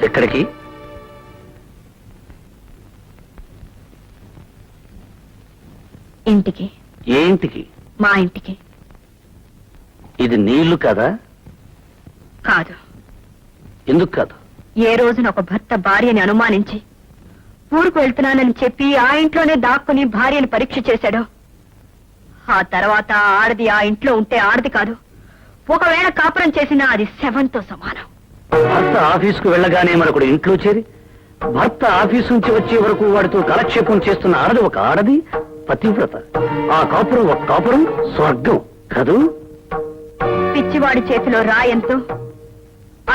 ఎక్కడికి? ఇంటికి. ఏ ఇంటికి? మా ఇంటికి. ఇది నీళ్లు కదా? కాదు. ఎందుకు కాదు? ఏ రోజున ఒక భర్త భార్యని అనుమానించి ఊరుకు వెళ్తున్నానని చెప్పి ఆ ఇంట్లోనే దాక్కుని భార్యను పరీక్ష చేశాడో ఆ తర్వాత ఆడది ఆ ఇంట్లో ఉంటే ఆడది కాదు, ఒకవేళ కాపురం చేసినా అది శవంతో సమానం. భర్త ఆఫీసుకు వెళ్ళగానే మరొకడు ఇంట్లో చేరి భర్త ఆఫీసు నుంచి వచ్చే వరకు వాడితో కాలక్షేపం చేస్తున్న ఆడది ఒక ఆడది, పతివ్రత. ఆ కాపురం ఒక కాపురం, స్వర్గం కదూ? పిచ్చివాడి చేతిలో రాయంతో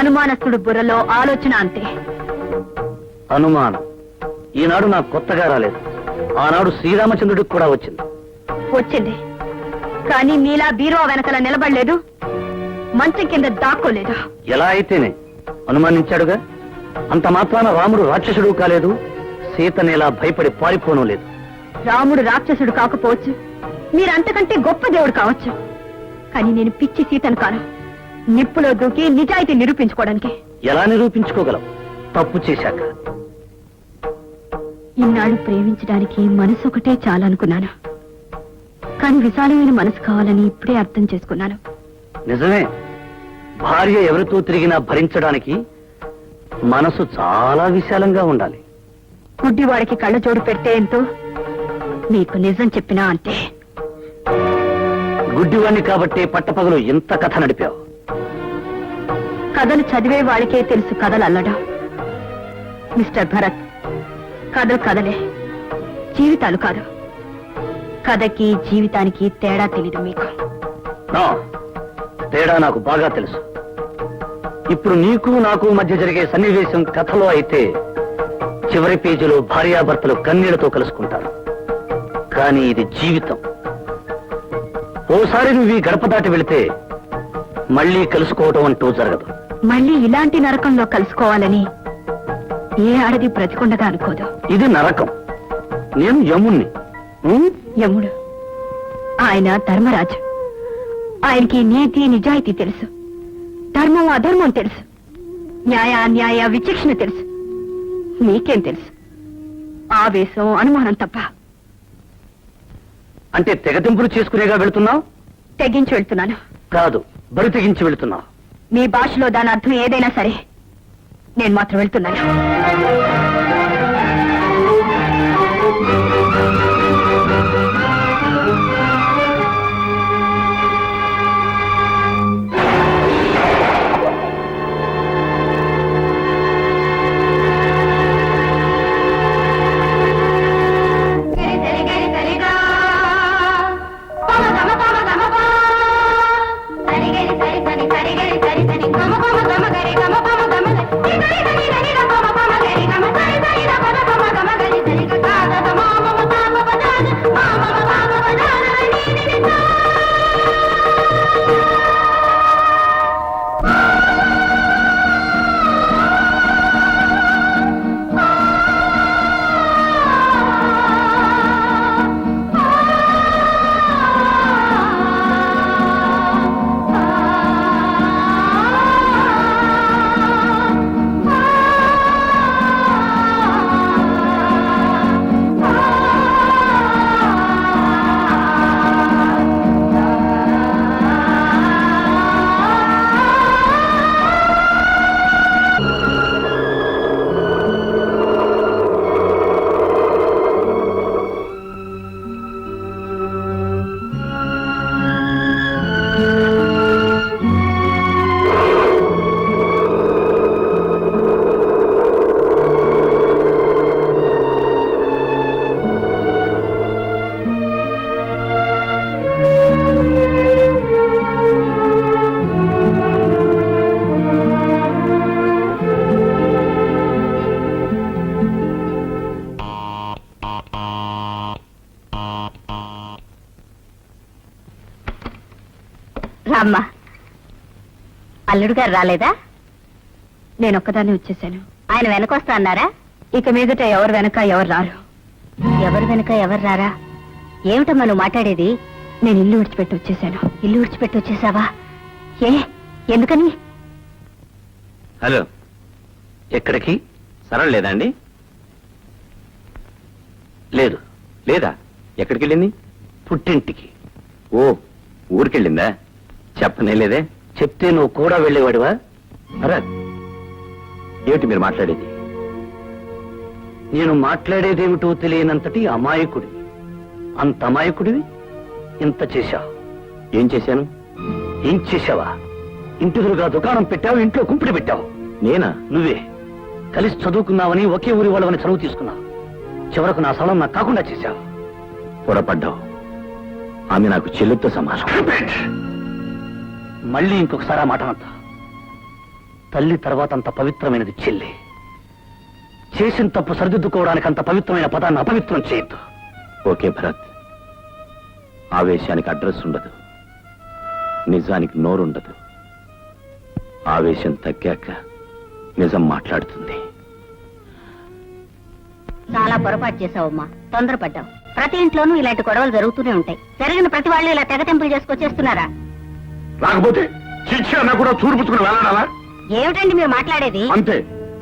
అనుమానస్తుడు బుర్రలో ఆలోచన అంతే. అనుమానం ఈనాడు నాకు కొత్తగా రాలేదు. ఆనాడు శ్రీరామచంద్రుడికి కూడా వచ్చింది. వచ్చింది, కానీ నీలా బీరువా వెనకల నిలబడలేదు, మంచం కింద దాక్కోలేదు. ఎలా అయితేనే అనుమానించాడుగా. అంత మాత్రాన రాముడు రాక్షసుడు కాలేదు, సీతనేలా భయపడి పారిపోవడం లేదు. రాముడు రాక్షసుడు కాకపోవచ్చు, మీరంతకంటే గొప్ప దేవుడు కావచ్చు, కానీ నేను పిచ్చి సీతను కాను. నిప్పులో దూకి నిజాయితీ నిరూపించుకోవడానికి. ఎలా నిరూపించుకోగలవు తప్పు చేశాక? ఇన్నాళ్ళు ప్రేమించడానికి మనసు ఒకటే చాలనుకున్నాను, కానీ విశాలమైన మనసు కావాలని ఇప్పుడే అర్థం చేసుకున్నాను. నిజమే, భార్య ఎవరితో తిరిగినా భరించడానికి మనసు చాలా విశాలంగా ఉండాలి. గుడ్డివాడికి కళ్ళజోడు పెడితే ఎంతో, నీకు నిజం చెప్పినా అంతే. గుడ్డివాణ్ణి కాబట్టే పట్టపగలు ఇంత కథ నడిపావు. కథలు చదివే వాళ్ళకే తెలుసు కథలు అల్లడం. మిస్టర్ భరత్, కథలు కథలే, జీవితాలు కాదు. కథకి జీవితానికి తేడా తెలీదు మీకు. తేడా నాకు బాగా తెలుసు. ఇప్పుడు నీకు నాకు మధ్య జరిగే సన్నివేశం కథలో అయితే చివరి పేజీలో భార్యాభర్తలు కన్నీళ్లతో కలుసుకుంటారు. కానీ ఇది జీవితం. ఓసారి నువ్వు ఈ గడప దాటి వెళితే మళ్ళీ కలుసుకోవటం అంటూ జరగదు. మళ్ళీ ఇలాంటి నరకంలో కలుసుకోవాలని ఏ ఆడది బ్రతికుండగా అనుకోదు. ఇది నరకం. నేను యముణ్ణి. యముడు ఆయన ధర్మరాజు. ఆయనకి నీతి నిజాయితీ తెలుసు, ధర్మం అధర్మం తెలుసు, న్యాయ అన్యాయ విచక్షణ తెలుసు. నీకేం తెలుసు? ఆవేశం అనుమానం తప్ప. అంటే తెగతింపులు చేసుకునేగా వెళుతున్నావు? తెగించి వెళ్తున్నాను. కాదు, బరి తెగించి వెళుతున్నావు. మీ భాషలో దాని అర్థం ఏదైనా సరే, నేను మాత్రం వెళ్తున్నాను. రామ్మా. అల్లుడు గారు రాలేదా? నేనొక్కదాన్ని వచ్చేసాను. ఆయన వెనకొస్తా అన్నారా? ఇక మీదట ఎవరు వెనక ఎవరు రారు. ఎవరు వెనక ఎవరు రారా? ఏమిటమ్మా నువ్వు మాట్లాడేది? నేను ఇల్లు విడిచిపెట్టి వచ్చేసాను. ఇల్లు విడిచిపెట్టి వచ్చేసావా? ఏ, ఎందుకని? హలో, ఎక్కడికి? సరళ లేదా అండి? లేదు, లేదా? ఎక్కడికి వెళ్ళింది? పుట్టింటికి. ఓ, ఊరికెళ్ళిందా? చెప్పనే లేదే. చెప్తే నువ్వు కూడా వెళ్ళేవాడివా? భరత్, ఏమిటి మీరు మాట్లాడేది? నేను మాట్లాడేదేమిటో తెలియనంతటి అమాయకుడివి. అంత అమాయకుడివి ఇంత చేశావు. ఏం చేశాను? ఏం చేశావా? ఇంటిదురుగా దుకాణం పెట్టావు, ఇంట్లో కుంపిడి పెట్టావు. నేనా? నువ్వే. కలిసి చదువుకున్నావని, ఒకే ఊరి వాళ్ళవని చదువు తీసుకున్నావు. చివరకు నా స్థలం నాకు కాకుండా చేశావు. పొరపడ్డావు. ఆమె నాకు చెల్లితో సమానం. మళ్ళీ ఇంకొకసారి ఆ మాట అంతా. తల్లి తర్వాత అంత పవిత్రమైనది చెల్లి. చేసిన తప్పు సరిదిద్దుకోవడానికి అంత పవిత్రమైన పదాన్ని అపవిత్రం చేయొద్దు. ఓకే భరత్, ఆవేశానికి అడ్రస్ ఉండదు, నిజానికి నోరుండదు. ఆవేశం తగ్గాక నిజం మాట్లాడుతుంది. చాలా పొరపాటు చేసావమ్మా, తొందరపడ్డావు. ప్రతి ఇంట్లోనూ ఇలాంటి గొడవలు జరుగుతూనే ఉంటాయి. జరిగిన ప్రతి వాళ్ళు ఇలా తెగతెంపులు చేసుకొచ్చేస్తున్నారా? రాకపోతే శిక్ష అన్న కూడా చూడుపుచ్చుకుని వెళ్ళాలా? ఏమిటండి మీరు మాట్లాడేది? అంతే.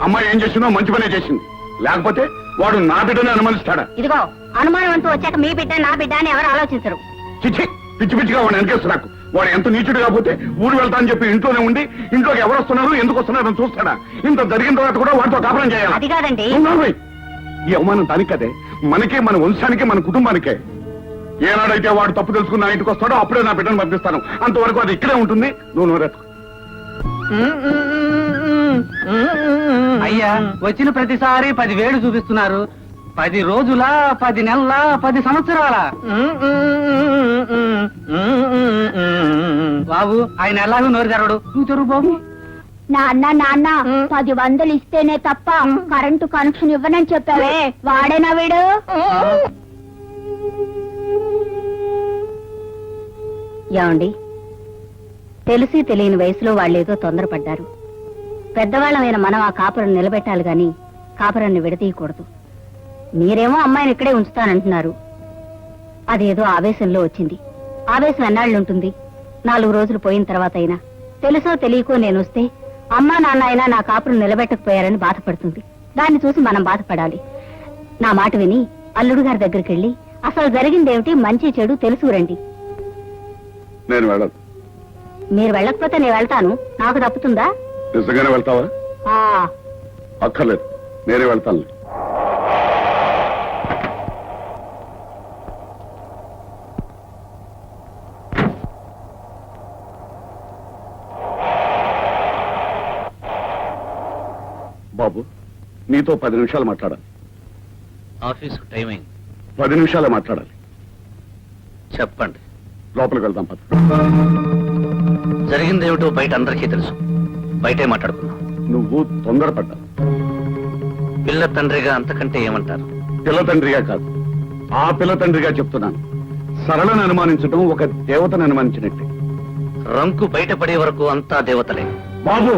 అమ్మాయి ఏం చేసిందో మంచి పనే చేసింది. లేకపోతే వాడు నా బిడ్డని అనుమానిస్తాడా? ఇదిగో, అనుమానం అంటూ వచ్చాక మీ బిడ్డ నా బిడ్డ అని ఎవరు ఆలోచించరు. చిచ్చి, పిచ్చి పిచ్చిగా వాడు వెనకేస్తు. నాకు వాడు ఎంత నీచుడు కాకపోతే ఊరు వెళ్తా అని చెప్పి ఇంట్లోనే ఉండి ఇంట్లోకి ఎవరు వస్తున్నారు, ఎందుకు వస్తున్నారు అని చూస్తాడా? ఇంత జరిగిన తర్వాత కూడా వాడితో కాపురం చేయాలి. అది కాదండి. ఈ అవమానం దానికి కదే, మనకే, మన వంశానికే, మన కుటుంబానికే. ఏనాడైతే వాడు తప్పు తెలుసుకుని నా ఇంటికి వస్తాడో అప్పుడే నా బిడ్డను పంపిస్తాను. అంతవరకు అది ఇక్కడే ఉంటుంది. నువ్వు నోరెత్తు. అయ్యా, వచ్చిన ప్రతిసారి 10,000 చూపిస్తున్నారు. 10 రోజుల, 10 నెలల, 10 సంవత్సరాల? బాబు, ఆయన ఎలాగో నోరు తెరవడు. నువ్వు తెరువు బాబు. నాన్న 10 ఇస్తేనే తప్ప కరెంటు కనెక్షన్ ఇవ్వనని చెప్పావే, వాడేనా వీడు? ఏమండి, తెలిసి తెలియని వయసులో వాళ్ళేదో తొందరపడ్డారు. పెద్దవాళ్ళమైన మనం ఆ కాపురం నిలబెట్టాలి గాని కాపురాన్ని విడదీయకూడదు. మీరేమో అమ్మాయిని ఇక్కడే ఉంచుతానంటున్నారు. అదేదో ఆవేశంలో వచ్చింది. ఆవేశం ఎన్నాళ్ళుంటుంది? 4 రోజులు పోయిన తర్వాత అయినా తెలుసో తెలియకో నేను వస్తే అమ్మా నాన్న అయినా నా కాపురం నిలబెట్టకపోయారని బాధపడుతుంది. దాన్ని చూసి మనం బాధపడాలి. నా మాట విని అల్లుడు గారి దగ్గరికి వెళ్ళి అసలు జరిగిందేమిటి, మంచి చెడు తెలుసుకురండి. నేను వెళ్ళను. మీరు వెళ్ళకపోతే నేను వెళ్తాను. నాకు తప్పుతుందా? నిజంగానే వెళ్తావా? ఆ అక్కర్లేదు, నేనే వెళ్తాను. బాబు, నీతో 10 నిమిషాలు మాట్లాడాలి. ఆఫీసు టైమింగ్ 10 నిమిషాలే మాట్లాడాలి. చెప్పండి. లోపలికి వెళ్దాం పద. జరిగిందేమిటో బయట అందరికీ తెలుసు. బయటే మాట్లాడుకుందాం. నువ్వు తొందరపడ్డావు. పిల్ల తండ్రిగా అంతకంటే ఏమంటారు? పిల్ల తండ్రిగా కాదు, ఆ పిల్ల తండ్రిగా చెప్తున్నాను. సరళను అనుమానించడం ఒక దేవతను అనుమానించినట్టే. రంకు బయటపడే వరకు అంతా దేవతలే. బాబు,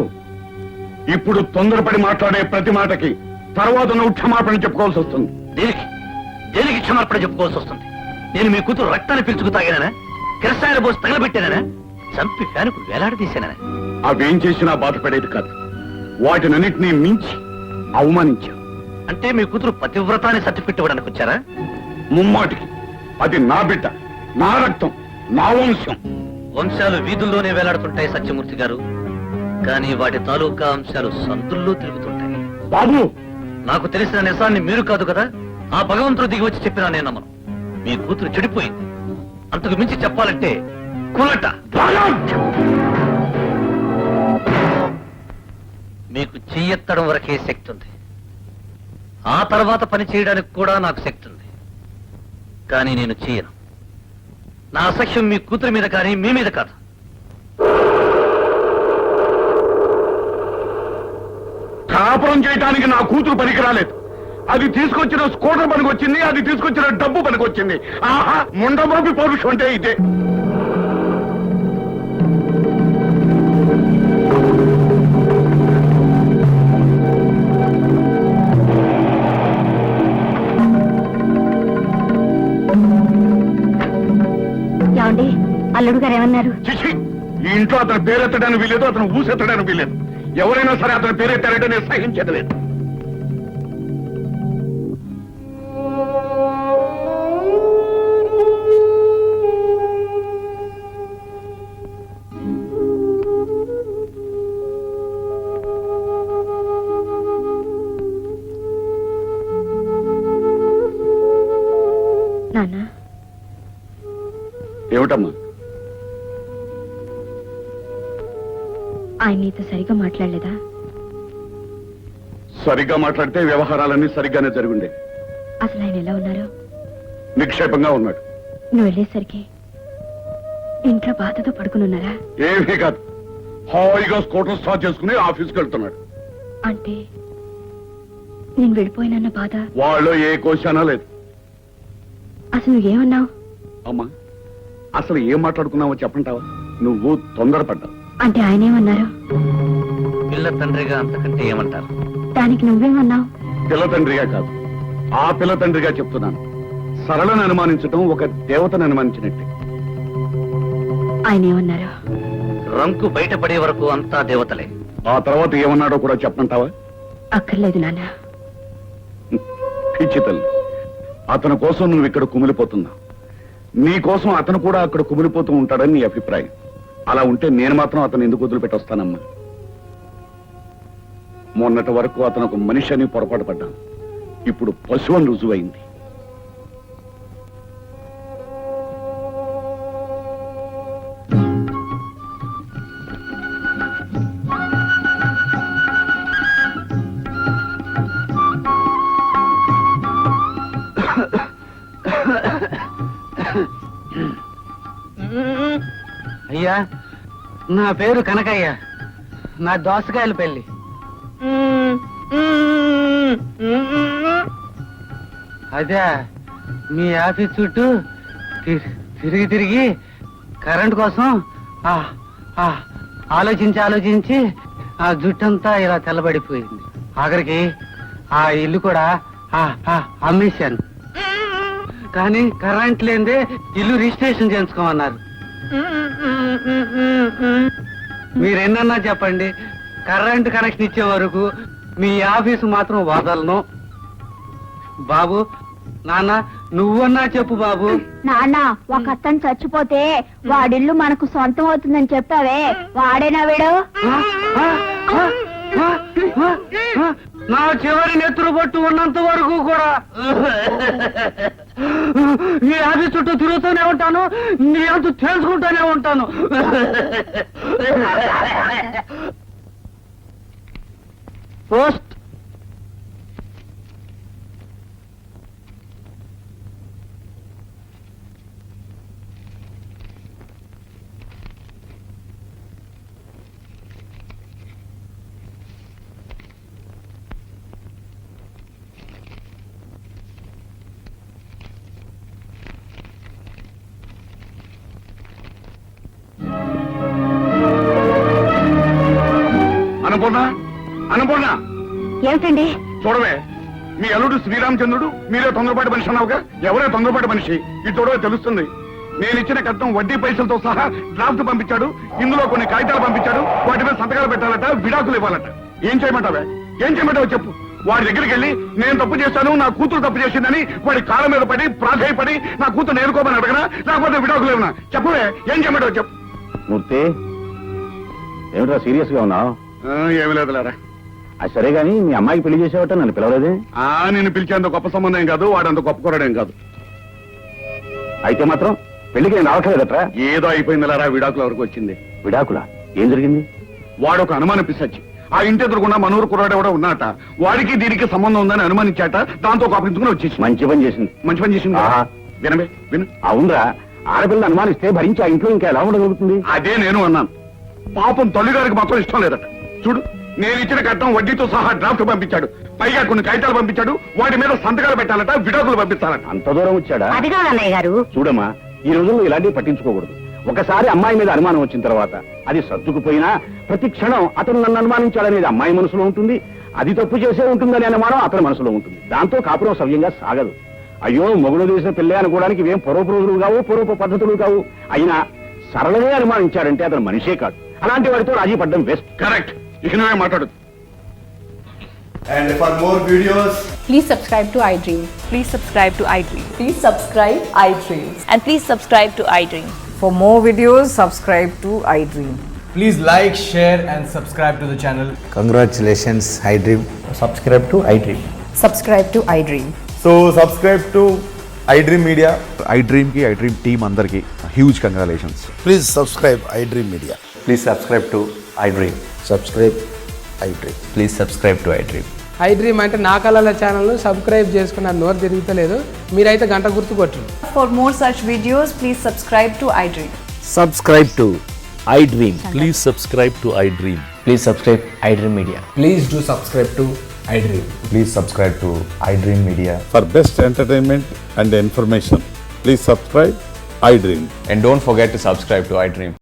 ఇప్పుడు తొందరపడి మాట్లాడే ప్రతి మాటకి తర్వాత నువ్వు క్షమాపణ చెప్పుకోవాల్సి వస్తుంది. దేనికి దేనికి క్షమార్పణ చెప్పుకోవాల్సి వస్తుంది? నేను మీ కూతురు రక్తాన్ని పిలుచుకు తాగానా? కిరసాయల పోసి తగలబెట్టానా? చంపి ఫ్యానుకు వేలాడదీశానా? అవేం చేసినా బాధపడేది కాదు. వాటినన్నిటినీ మించి అవమానించావు. అంటే మీ కూతురు పతివ్రతాన్ని సర్టిఫికెట్ ఇవ్వడానికి వచ్చారా? ముమ్మాటికి అది నా బిడ్డ, నా రక్తం, నా వంశం. వంశాలు వీధుల్లోనే వేలాడుతుంటాయి సత్యమూర్తి గారు, కానీ వాటి తాలూకా అంశాలు సంతుల్లో తిరుగుతుంటాయి. బాబు, నాకు తెలిసిన నిజాన్ని మీరు కాదు కదా, ఆ భగవంతుడు దిగి వచ్చి చెప్పినా నేను నమ్మను. మీ కూతురు చెడిపోయింది. అంతకు మించి చెప్పాలంటే కులట. మీకు చెయ్యెత్తడం వరకే శక్తి ఉంది. ఆ తర్వాత పని చేయడానికి కూడా నాకు శక్తి ఉంది. కానీ నేను చెయ్యను. నా అసఖ్యం మీ కూతురి మీద కానీ మీ మీద కాదు. కాపురం చేయడానికి నా కూతురు పనికి రాలేదు. అది తీసుకొచ్చిన స్కూటర్ పనికి వచ్చింది, అది తీసుకొచ్చిన డబ్బు పనికి వచ్చింది. ఆహా, ముండమోపి పౌరుషం అంటే ఇదే. ఏమండి, అల్లుడు గారు ఏమన్నారు? చిచి, ఈ ఇంట్లో అతను పేరెత్తడానికి వీలేదు, అతను ఊసెత్తడానికి వీలేదు. ఎవరైనా సరే అతని పేరెత్తారంటే నేను సహించేది లేదు. నాన్న, ఏమిటమ్మా? ఆయన నీతో సరిగా మాట్లాడలేదా? సరిగ్గా మాట్లాడితే వ్యవహారాలన్నీ సరిగ్గానే జరుగుండే. అసలు ఆయన ఎలా ఉన్నారు? నిక్షేపంగా ఉన్నాడు. నువ్వు వెళ్ళేసరికి ఇంట్లో బాధతో పడుకుని ఉన్నారా? ఏమీ కాదు, హాయిగా స్కూటర్ స్టార్ట్ చేసుకుని ఆఫీస్కి వెళ్తున్నాడు. అంటే నేను వెళ్ళిపోయినన్న బాధ వాళ్ళు ఏ కోశానా లేదు. అసలు నువ్వేమన్నావు? అమ్మా, అసలు ఏం మాట్లాడుకున్నావో చెప్పంటావా? నువ్వు తొందరపడ్డావు. అంటే ఆయన ఏమన్నారు? పిల్ల తండ్రిగా అంతకంటే ఏమంటారు? దానికి నువ్వేమన్నావు? పిల్ల తండ్రిగా కాదు, ఆ పిల్ల తండ్రిగా చెప్తున్నాను. సరళను అనుమానించడం ఒక దేవతను అనుమానించినట్టే. ఆయన ఏమన్నారు? రంకు బయటపడే వరకు అంతా దేవతలే. ఆ తర్వాత ఏమన్నాడో కూడా చెప్పంటావా? అక్కర్లేదు నాన్న. పిచ్చి తల్లి, అతని కోసం నువ్వు ఇక్కడ కుమిలిపోతున్నావు. నీ కోసం అతను కూడా అక్కడ కుమిలిపోతూ ఉంటాడని నీ అభిప్రాయం. అలా ఉంటే నేను మాత్రం అతను ఎందుకు వదిలిపెట్టొస్తానమ్మా? మొన్నటి వరకు అతను ఒక మనిషి అని పొరపాటు పడ్డాను. ఇప్పుడు పశువు అని రుజువైంది. అయ్యా, నా పేరు కనకయ్య. నా దోసకాయల పెళ్లి. అదే మీ ఆఫీస్ చుట్టూ తిరిగి తిరిగి కరెంట్ కోసం ఆలోచించి ఆ జుట్టంతా ఇలా తెల్లబడిపోయింది. ఆఖరికి ఆ ఇల్లు కూడా అమ్మేశాను. కానీ కరెంట్ లేదే ఇల్లు రిజిస్ట్రేషన్ చేయించుకోమన్నారు. మీరెన్నన్నా చెప్పండి, కరెంట్ కనెక్షన్ ఇచ్చే వరకు మీ ఆఫీసు మాత్రం వదలను. బాబు, నాన్న, నువ్వన్నా చెప్పు బాబు. నాన్న, ఒక అతను చచ్చిపోతే వాడిల్లు మనకు సొంతం అవుతుందని చెప్పావే, వాడేనా వీడు? నా చివరి నెత్తురు పట్టు ఉన్నంత వరకు కూడా నీ ఆఫీస్ చుట్టూ తిరుగుతూనే ఉంటాను, నీ అంత తెలుసుకుంటూనే ఉంటాను. పోస్ట్. అనుపూర్ణ, ఏమిటండి? చూడవే, మీ అల్లుడు శ్రీరామచంద్రుడు, మీరే తొందరపాటి మనిషి అన్నావుగా. ఎవరే తొందరపాటి మనిషి? ఇది చూడవే తెలుస్తుంది. నేను ఇచ్చిన కట్నం వడ్డీ పైసలతో సహా డ్రాఫ్ట్ పంపించాడు. ఇందులో కొన్ని కాగితాలు పంపించాడు. వాటి మీద సంతకాలు పెట్టాలట, విడాకులు ఇవ్వాలట. ఏం చేయమంటావే? ఏం చేయమంటావో చెప్పు. వాడి దగ్గరికి వెళ్ళి నేను తప్పు చేశాను, నా కూతురు తప్పు చేసిందని వాడి కాళ్ళ మీద పడి ప్రాధాయపడి నా కూతురు నేర్కోమని అడగనా, లేకపోతే విడాకులు ఇవ్వనా? చెప్పవే, ఏం చేయమంటావో చెప్పు. మూర్తి, ఏమిట్రా సీరియస్ గా ఉన్నావు? ఏమి లేదులేరా. అది సరే గాని మీ అమ్మాయికి పెళ్లి చేసేవట నన్ను పిలవలేదే? నేను పిలిచేంత గొప్ప సంబంధం కాదు, వాడంత గొప్ప కుర్రాడేం కాదు. అయితే మాత్రం పెళ్లికి నేను రావట్లేదట్రా? ఏదో అయిపోయిందిలేరా, విడాకుల వరకు వచ్చింది. విడాకులా? ఏం జరిగింది? వాడు ఒక అనుమానం పిసచ్చి ఆ ఇంటి ఎదురుకుండా మనూరు కుర్రాడు కూడా ఉన్నాట. వాడికి దీనికి సంబంధం ఉందని అనుమానించాట. దాంతో కోపించుకుని వచ్చేసి మంచి పని చేసింది. మంచి పని చేసింది. వినవే, విను. అవునరా, ఆడపిల్లని అనుమానిస్తే భరించి ఆ ఇంట్లో ఇంకా ఎలా ఉండగలుగుతుంది? అదే నేను అన్నాను. పాపం తల్లిగారికి మాత్రం ఇష్టం లేదట. చూడు, నేను ఇచ్చిన కట్నం వడ్డీతో సహా డ్రాఫ్ట్ పంపించాడు. పైగా కొన్ని కాగితాలు పంపించాడు. వాటి మీద సంతకాలు పెట్టాలట, విడాకులు పంపిస్తాలట. అంత దూరం వచ్చాడా? అది కాదు అన్నయ్య గారు. చూడమ్మా, ఈ రోజుల్లో ఇలాంటివి పట్టించుకోకూడదు. ఒకసారి అమ్మాయి మీద అనుమానం వచ్చిన తర్వాత అది సర్దుకుపోయినా ప్రతి క్షణం అతను నన్ను అనుమానించాడనేది అమ్మాయి మనసులో ఉంటుంది. అది తప్పు చేసే ఉంటుందనే అనుమానం అతని మనసులో ఉంటుంది. దాంతో కాపురం సవ్యంగా సాగదు. అయ్యో, మొగుడు చేసిన పెళ్ళే అనుకోవడానికి ఇవేం పూర్వపు రోజులు కావు, పూర్వపు పద్ధతులు కావు. అయినా సరళమే అనుమానించాడంటే అతను మనిషే కాదు. అలాంటి వాడితో రాజీ పడ్డం బెస్ట్. కరెక్ట్. ఇక నువ్వే మాట్లాడు. And for more videos, Please subscribe to iDream. Please subscribe to iDream. Please subscribe iDream. And please subscribe to iDream. For more videos, subscribe to iDream. please like, share, and subscribe to the channel. Congratulations, iDream. Subscribe to iDream. Subscribe to iDream. So subscribe to iDream Media. iDream ki iDream team అందరికి huge congratulations. Please subscribe iDream Media. Please subscribe to iDream. Subscribe iDream. Please subscribe to iDream. iDream అంటే నా కళల channel subscribe చేసుకున్న నోరు తిరుగుతలేదు. మీరైతే గంట గుర్తు కొట్టండి. For more such videos, please subscribe to iDream. Subscribe to iDream. Please subscribe to iDream. Please subscribe iDream Media. Please do subscribe to iDream. Please subscribe to iDream Media. For best entertainment and information, please subscribe iDream. And don't forget to subscribe to iDream.